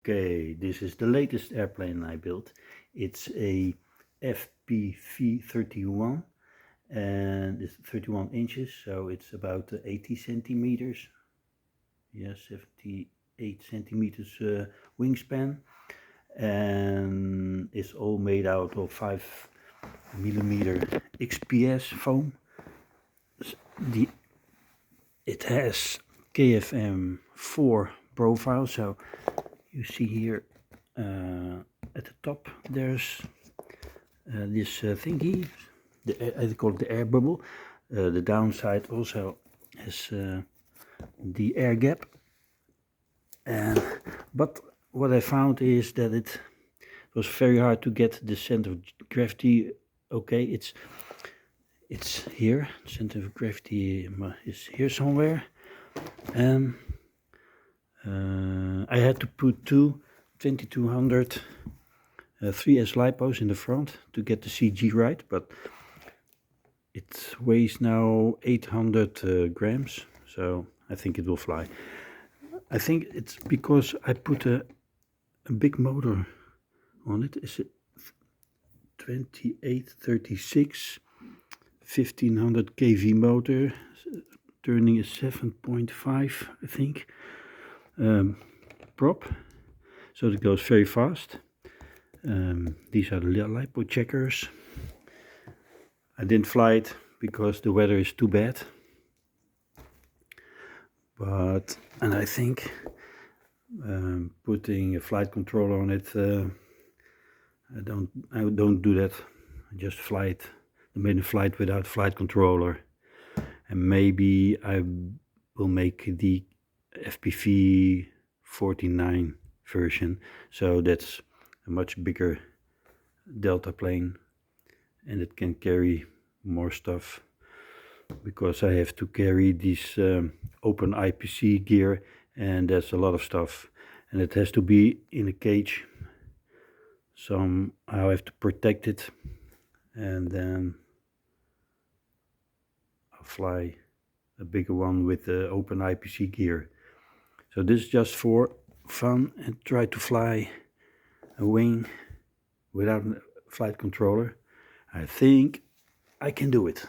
Okay, this is the latest airplane I built. It's a FPV31 and it's 31 inches, so it's about 80 centimeters. Yes, 78 centimeters wingspan, and it's all made out of 5mm XPS foam. It has KFM4 profile, so you see here at the top there's this thingy, I call it the air bubble. The downside also has the air gap, but what I found is that it was very hard to get the center of gravity. Okay, it's here, center of gravity is here somewhere, and I had to put two 2200 3S lipos in the front to get the CG right, but it weighs now 800 grams, so I think it will fly. I think it's because I put a big motor on it. It's a 2836 1500 kV motor, turning a 7.5, I think, prop, so it goes very fast. These are the lipo checkers. I didn't fly it because the weather is too bad, and I think putting a flight controller on it, I don't do that. I just fly it. I made a flight without flight controller, and maybe I will make the FPV49 version, so that's a much bigger delta plane and it can carry more stuff, because I have to carry this open IPC gear, and that's a lot of stuff, and it has to be in a cage. Somehow I have to protect it, and then I'll fly a bigger one with the open IPC gear. So this is just for fun, and try to fly a wing without a flight controller. I think I can do it.